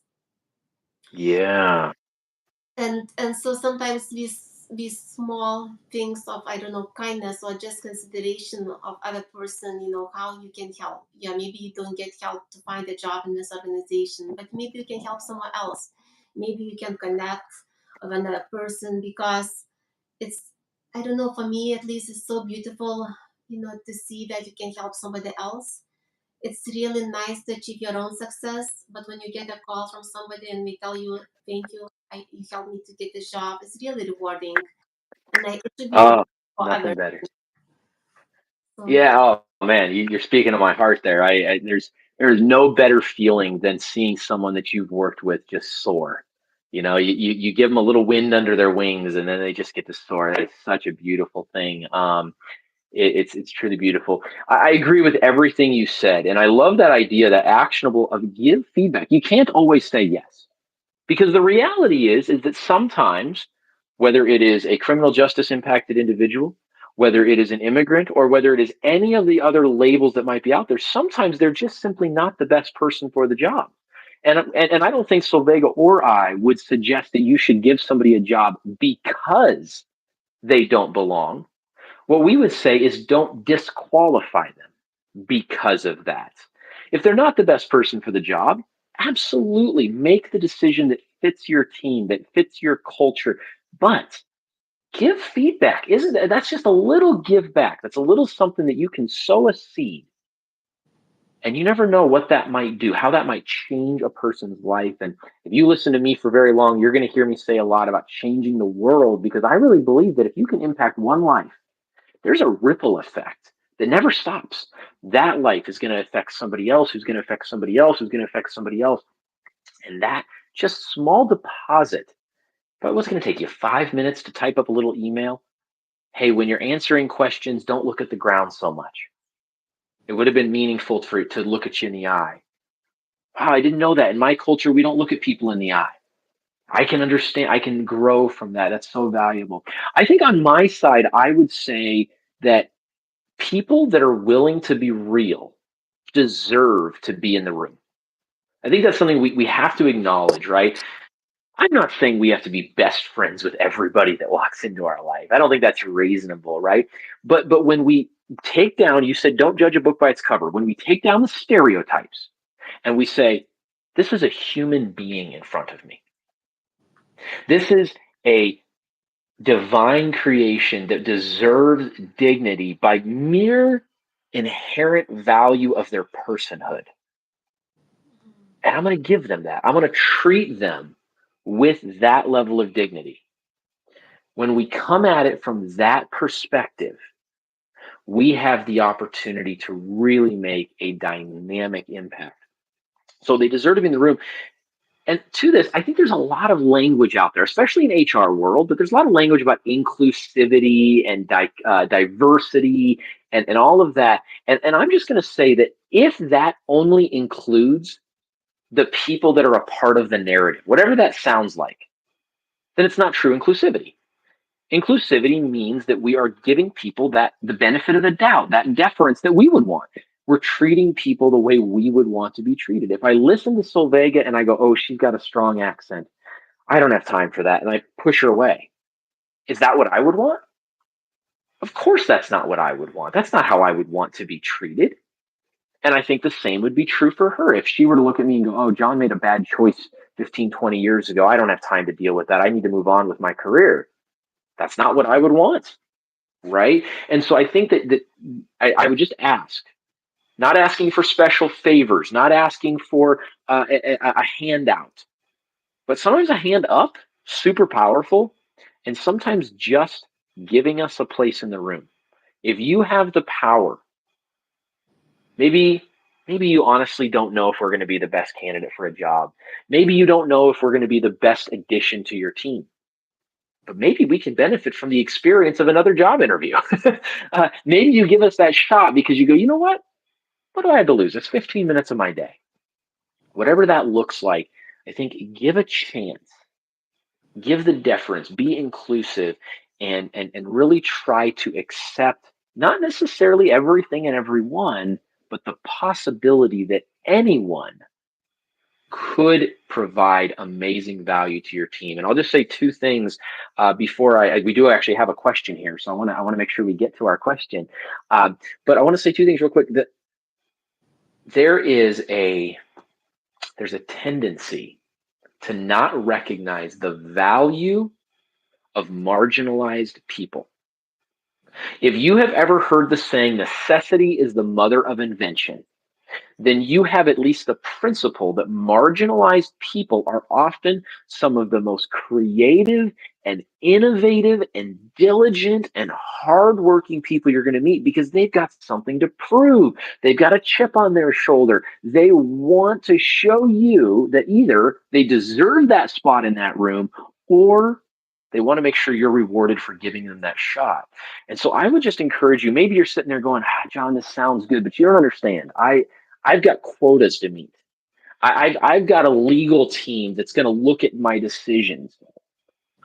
yeah. And so sometimes these small things of, I don't know, kindness or just consideration of other person, how you can help. Yeah, maybe you don't get help to find a job in this organization, but maybe you can help someone else. Maybe you can connect with another person, because it's, I don't know, for me at least, it's so beautiful, to see that you can help somebody else. It's really nice to achieve your own success, but when you get a call from somebody and they tell you, thank you, you helped me to get this job, it's really rewarding. And it should be rewarding Oh, for nothing others. better. So, Yeah. Oh man, you're speaking to my heart there. There's no better feeling than seeing someone that you've worked with just soar. You give them a little wind under their wings, and then they just get to soar. It's such a beautiful thing. It's truly beautiful. I agree with everything you said, and I love that idea, that actionable of give feedback. You can't always say yes, Because the reality is that sometimes, whether it is a criminal justice impacted individual, whether it is an immigrant, or whether it is any of the other labels that might be out there, sometimes they're just simply not the best person for the job. And I don't think Solveiga or I would suggest that you should give somebody a job because they don't belong. What we would say is don't disqualify them because of that. If they're not the best person for the job, absolutely make the decision that fits your team, that fits your culture, but give feedback. Isn't that's just a little give back? That's a little something that you can sow a seed, and you never know what that might do, how that might change a person's life. And if you listen to me for very long, you're going to hear me say a lot about changing the world, because I really believe that if you can impact one life, there's a ripple effect that never stops. That life is going to affect somebody else, who's going to affect somebody else, who's going to affect somebody else. And that just small deposit, but what's going to take you 5 minutes to type up a little email? Hey, when you're answering questions, don't look at the ground so much. It would have been meaningful for to look at you in the eye. Wow, I didn't know that. In my culture, we don't look at people in the eye. I can understand, I can grow from that. That's so valuable. I think on my side, I would say that people that are willing to be real deserve to be in the room. I think that's something we have to acknowledge, right? I'm not saying we have to be best friends with everybody that walks into our life. I don't think that's reasonable, right? But when we take down, you said don't judge a book by its cover. When we take down the stereotypes and we say, this is a human being in front of me. This is a divine creation that deserves dignity by mere inherent value of their personhood. And I'm going to give them that. I'm going to treat them with that level of dignity. When we come at it from that perspective, we have the opportunity to really make a dynamic impact. So they deserve to be in the room. And to this, I think there's a lot of language out there, especially in HR world, but there's a lot of language about inclusivity and diversity and all of that. And I'm just going to say that if that only includes the people that are a part of the narrative, whatever that sounds like, then it's not true inclusivity. Inclusivity means that we are giving people that the benefit of the doubt, that deference that we would want. We're treating people the way we would want to be treated. If I listen to Solveiga and I go, oh, she's got a strong accent, I don't have time for that, and I push her away. Is that what I would want? Of course, that's not what I would want. That's not how I would want to be treated. And I think the same would be true for her. If she were to look at me and go, oh, John made a bad choice 15, 20 years ago, I don't have time to deal with that. I need to move on with my career. That's not what I would want. Right. And so I think that I would just ask, not asking for special favors, not asking for a handout, but sometimes a hand up, super powerful, and sometimes just giving us a place in the room. If you have the power, maybe you honestly don't know if we're going to be the best candidate for a job. Maybe you don't know if we're going to be the best addition to your team. But maybe we can benefit from the experience of another job interview. Maybe you give us that shot because you go, you know what? What do I have to lose? It's 15 minutes of my day. Whatever that looks like, I think give a chance, give the deference, be inclusive, and really try to accept not necessarily everything and everyone, but the possibility that anyone could provide amazing value to your team. And I'll just say two things before we do actually have a question here. So I want to make sure we get to our question. But I want to say two things real quick. That there's a tendency to not recognize the value of marginalized people. If you have ever heard the saying, necessity is the mother of invention, then you have at least the principle that marginalized people are often some of the most creative and innovative and diligent and hardworking people you're going to meet, because they've got something to prove. They've got a chip on their shoulder. They want to show you that either they deserve that spot in that room, or they want to make sure you're rewarded for giving them that shot. And so I would just encourage you, maybe you're sitting there going, John, this sounds good, but you don't understand. I've got quotas to meet. I've got a legal team that's going to look at my decisions.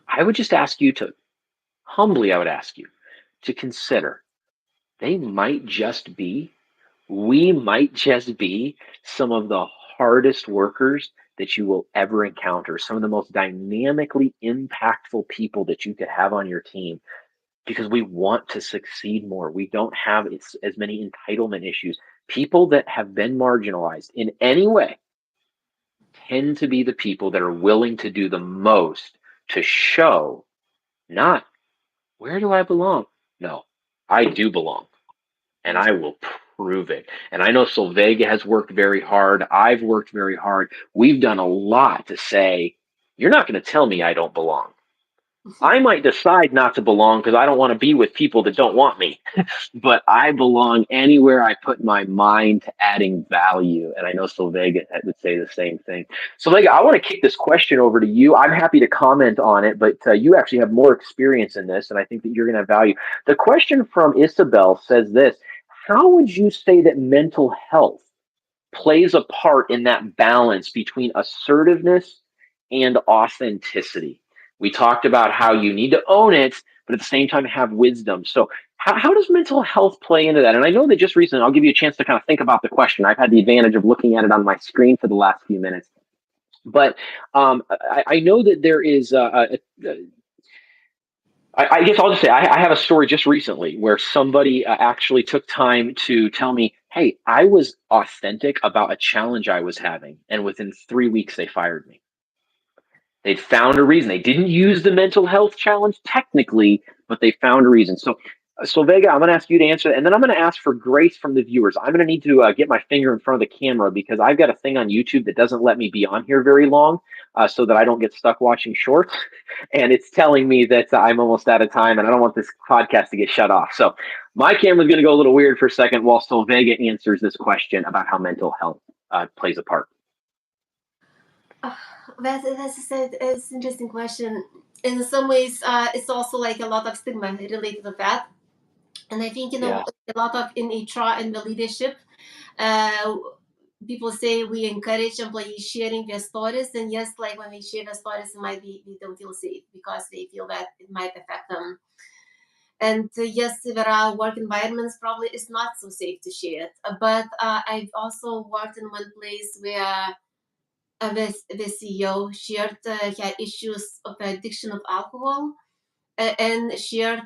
I would just ask you to humbly, I would ask you to consider they might just be, we might just be some of the hardest workers that you will ever encounter, some of the most dynamically impactful people that you could have on your team because we want to succeed more. We don't have as many entitlement issues. People that have been marginalized in any way tend to be the people that are willing to do the most to show not where do I belong? No, I do belong and I will prove it. And I know Solveiga has worked very hard. I've worked very hard. We've done a lot to say, you're not going to tell me I don't belong. I might decide not to belong because I don't want to be with people that don't want me, but I belong anywhere I put my mind to adding value. And I know Solveiga would say the same thing. Solveiga, I want to kick this question over to you. I'm happy to comment on it, but you actually have more experience in this, and I think that you're going to have value. The question from Isabel says this: how would you say that mental health plays a part in that balance between assertiveness and authenticity? We talked about how you need to own it, but at the same time have wisdom. So, how does mental health play into that? And I know that just recently, I'll give you a chance to kind of think about the question. I've had the advantage of looking at it on my screen for the last few minutes. But I know that there is I guess I'll just say I have a story just recently where somebody actually took time to tell me, "Hey, I was authentic about a challenge I was having, and within 3 weeks they fired me." They'd found a reason. They didn't use the mental health challenge technically, but they found a reason. So Vega, I'm going to ask you to answer that, and then I'm going to ask for grace from the viewers. I'm going to need to get my finger in front of the camera because I've got a thing on YouTube that doesn't let me be on here very long, so that I don't get stuck watching shorts, and it's telling me that I'm almost out of time, and I don't want this podcast to get shut off. So my camera's going to go a little weird for a second while Solveiga answers this question about how mental health plays a part. As I said, it's an interesting question. In some ways, it's also like a lot of stigma related to that. And I think, Yeah. a lot of in HR and the leadership, uh, people say we encourage employees sharing their stories. And yes, like when they share their stories, it might be they don't feel safe because they feel that it might affect them. And yes, there are work environments probably it's not so safe to share it. But I've also worked in one place where the CEO shared her issues of addiction of alcohol and shared,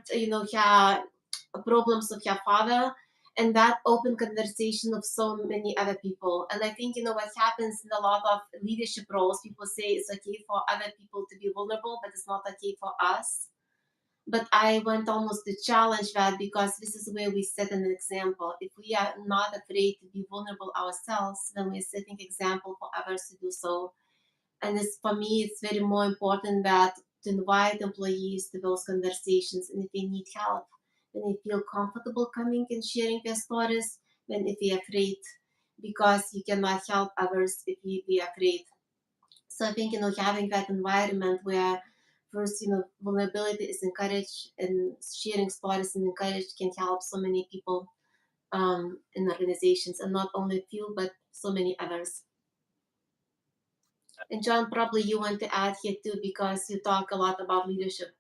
her problems of her father, and that open conversation of so many other people. And I think, what happens in a lot of leadership roles, people say it's okay for other people to be vulnerable, but it's not okay for us. But I want almost to challenge that because this is where we set an example. If we are not afraid to be vulnerable ourselves, then we're setting example for others to do so. And for me, it's very more important that to invite employees to those conversations, and if they need help, when they feel comfortable coming and sharing their stories, than if they're afraid, because you cannot help others if you be afraid. So I think, having that environment where first, vulnerability is encouraged and sharing stories and encouraged can help so many people in organizations, and not only a few, but so many others. And John, probably you want to add here too because you talk a lot about leadership.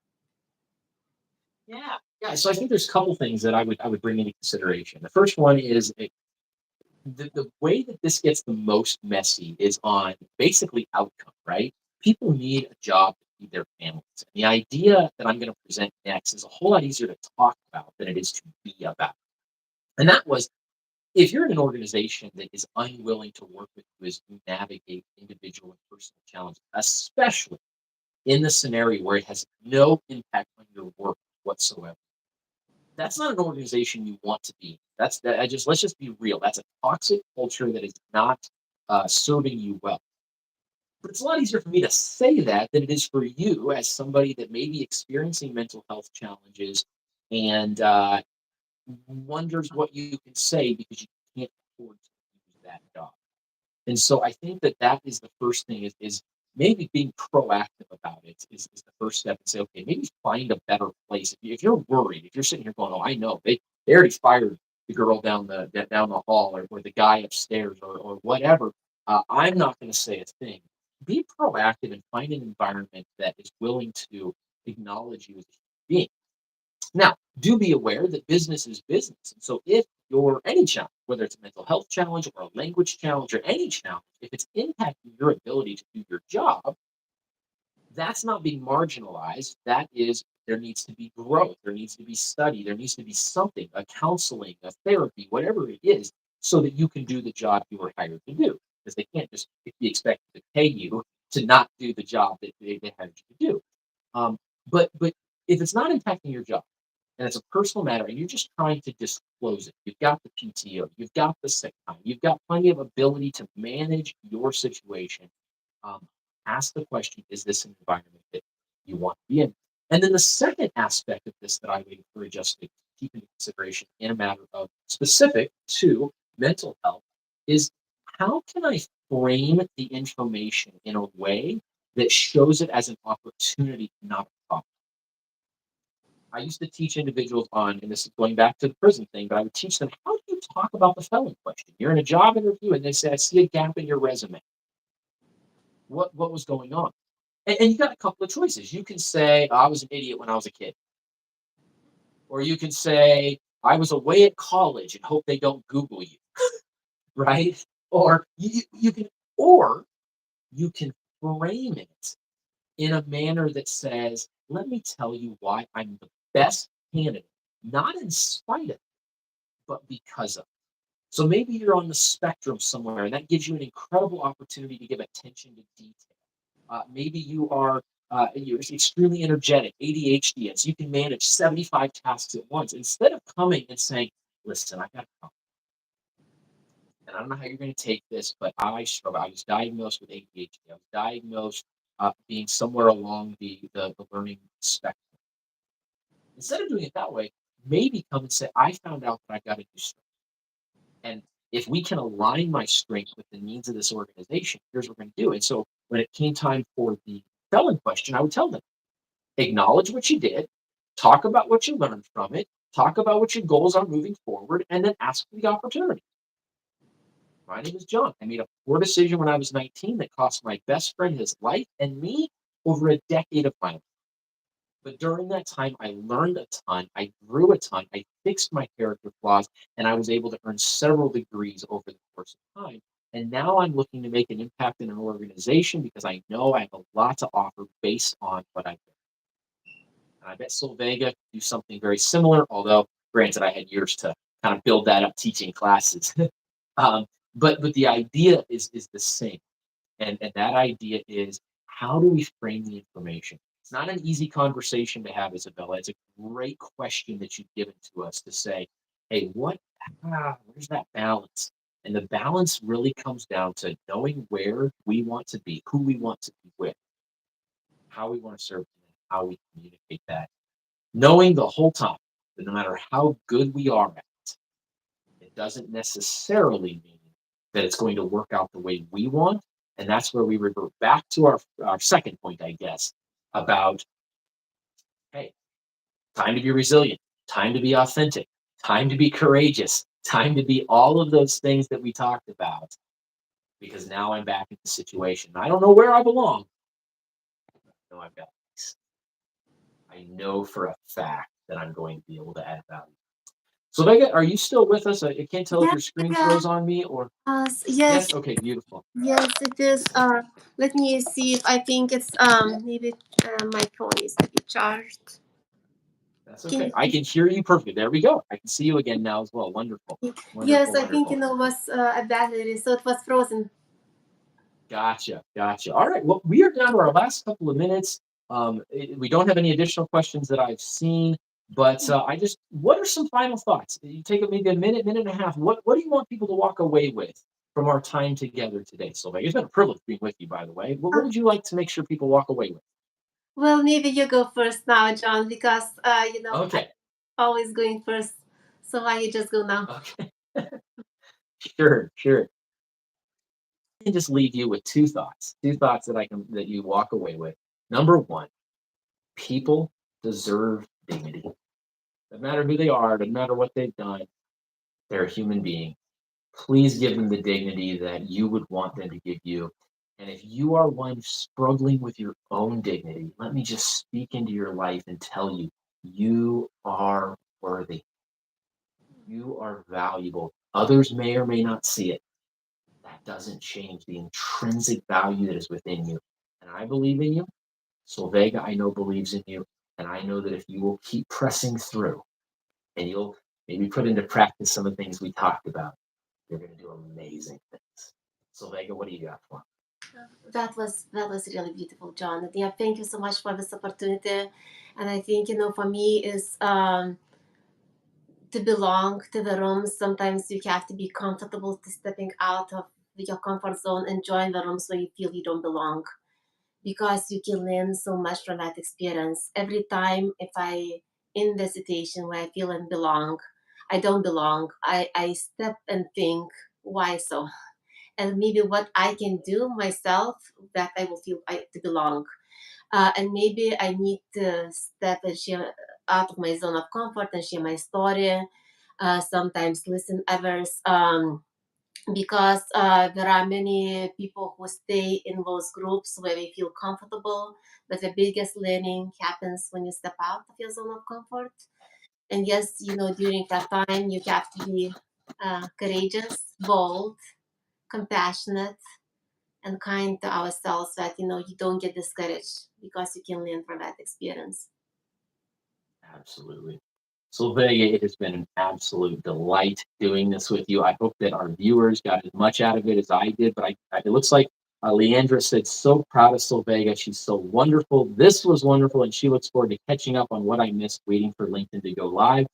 Yeah, yeah. So I think there's a couple things that I would bring into consideration. The first one is the way that this gets the most messy is on basically outcome, right? People need a job to feed their families. And the idea that I'm going to present next is a whole lot easier to talk about than it is to be about. And that was if you're in an organization that is unwilling to work with you as you navigate individual and personal challenges, especially in the scenario where it has no impact on your work whatsoever, that's not an organization you want to be. That's that. I just let's just be real. That's a toxic culture that is not serving you well. But it's a lot easier for me to say that than it is for you as somebody that may be experiencing mental health challenges and wonders what you can say because you can't afford to use that job. And so I think that that is the first thing is maybe being proactive about it is the first step and say, okay, maybe find a better place. If you're worried, if you're sitting here going, oh, I know they already fired the girl down the hall or the guy upstairs or whatever, I'm not going to say a thing. Be proactive and find an environment that is willing to acknowledge you as a human being. Now, do be aware that business is business. And so if your any challenge, whether it's a mental health challenge or a language challenge or any challenge, if it's impacting your ability to do your job, that's not being marginalized. That is, there needs to be growth, there needs to be study, there needs to be something, a counseling, a therapy, whatever it is, so that you can do the job you were hired to do. Because they can't just be expected to pay you to not do the job that they hired you to do. But if it's not impacting your job and it's a personal matter and you're just trying to disclose it, you've got the PTO, you've got the sick time, you've got plenty of ability to manage your situation. um, Ask the question, is this an environment that you want to be in? And then the second aspect of this that I would encourage us to keep into consideration in a matter of specific to mental health is, how can I frame the information in a way that shows it as an opportunity, not a problem? I used to teach individuals on, and this is going back to the prison thing, but I would teach them, how do you talk about the felon question? You're in a job interview and they say, I see a gap in your resume. What was going on? And you got a couple of choices. You can say, I was an idiot when I was a kid. Or you can say, I was away at college and hope they don't Google you, right? Or you can, or you can frame it in a manner that says, let me tell you why I'm the best candidate, not in spite of, but because of. So maybe you're on the spectrum somewhere, and that gives you an incredible opportunity to give attention to detail. Maybe you're extremely energetic, ADHD, and so you can manage 75 tasks at once. Instead of coming and saying, listen, I got a problem, and I don't know how you're going to take this, but I struggle. I was diagnosed with ADHD. I was diagnosed being somewhere along the learning spectrum. Instead of doing it that way, maybe come and say, I found out that I got to do strength. And if we can align my strength with the needs of this organization, here's what we're going to do. And so when it came time for the felon question, I would tell them, acknowledge what you did, talk about what you learned from it, talk about what your goals are moving forward, and then ask for the opportunity. My name is John. I made a poor decision when I was 19 that cost my best friend his life and me over a decade of my life. But during that time, I learned a ton, I grew a ton, I fixed my character flaws, and I was able to earn several degrees over the course of time. And now I'm looking to make an impact in an organization because I know I have a lot to offer based on what I've done. And I bet Solveiga could do something very similar, although granted, I had years to kind of build that up teaching classes. um, but the idea is the same. And that idea is, how do we frame the information? It's not an easy conversation to have, Isabella. It's a great question that you've given to us to say, hey, where's that balance? And the balance really comes down to knowing where we want to be, who we want to be with, how we want to serve them, and how we communicate that. Knowing the whole time that no matter how good we are at it, it doesn't necessarily mean that it's going to work out the way we want. And that's where we revert back to our second point, I guess, about, hey, time to be resilient, time to be authentic, time to be courageous, time to be all of those things that we talked about. Because now I'm back in the situation. I don't know where I belong. I know I've got this. I know for a fact that I'm going to be able to add value. So, Vega, are you still with us? I can't tell if Yeah, your screen yeah. froze on me or. Yes, Yes. Okay. Beautiful. yes, it is. Let me see if I think it's maybe my phone is to be charged. That's Can okay. you I can hear you perfectly. There we go. I can see you again now as well. Wonderful. Yes, Wonderful. I think Wonderful. was a battery, so it was frozen. Gotcha. Gotcha. All right. Well, we are down to our last couple of minutes. We don't have any additional questions that I've seen, but what are some final thoughts? You take maybe a minute, minute and a half. What do you want people to walk away with from our time together today, Sylvia? It's been a privilege being with you, by the way. What would you like to make sure people walk away with? Well, maybe you go first now, John, because I'm Okay. always going first. So why you just go now? Okay. Sure. Sure. I can just leave you with two thoughts that you walk away with. Number one, people deserve dignity. Doesn't matter who they are, doesn't matter what they've done, they're a human being. Please give them the dignity that you would want them to give you. And if you are one struggling with your own dignity, let me just speak into your life and tell you, you are worthy. You are valuable. Others may or may not see it. That doesn't change the intrinsic value that is within you. And I believe in you. Solveiga, I know, believes in you. And I know that if you will keep pressing through and you'll maybe put into practice some of the things we talked about, you're going to do amazing things. Solveiga, what do you got for me? That was really beautiful, John. And yeah, thank you so much for this opportunity. And I think, for me is to belong to the rooms. Sometimes you have to be comfortable to stepping out of your comfort zone and join the rooms where you feel you don't belong, because you can learn so much from that experience. Every time if I in the situation where I feel I don't belong, I step and think, why so? And maybe what I can do myself that I will feel to belong. And maybe I need to step and share out of my zone of comfort and share my story. Sometimes listen others. Because there are many people who stay in those groups where they feel comfortable, but the biggest learning happens when you step out of your zone of comfort. And yes, during that time you have to be courageous, bold, compassionate, and kind to ourselves, that you don't get discouraged, because you can learn from that experience. Absolutely. Solveiga, it has been an absolute delight doing this with you. I hope that our viewers got as much out of it as I did, but it looks like Leandra said, so proud of Solveiga. She's so wonderful. This was wonderful, and she looks forward to catching up on what I missed waiting for LinkedIn to go live.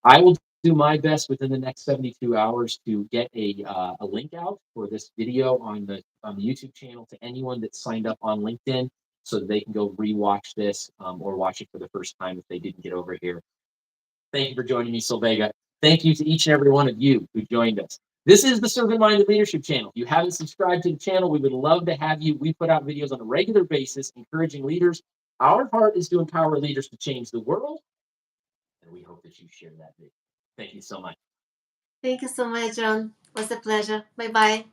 I will do my best within the next 72 hours to get a link out for this video on the YouTube channel to anyone that signed up on LinkedIn, so that they can go rewatch this or watch it for the first time if they didn't get over here. Thank you for joining me, Solveiga. Thank you to each and every one of you who joined us. This is the Servant-Minded Leadership Channel. If you haven't subscribed to the channel, we would love to have you. We put out videos on a regular basis encouraging leaders. Our heart is to empower leaders to change the world, and we hope that you share that video. Thank you so much. Thank you so much, John. It was a pleasure. Bye bye.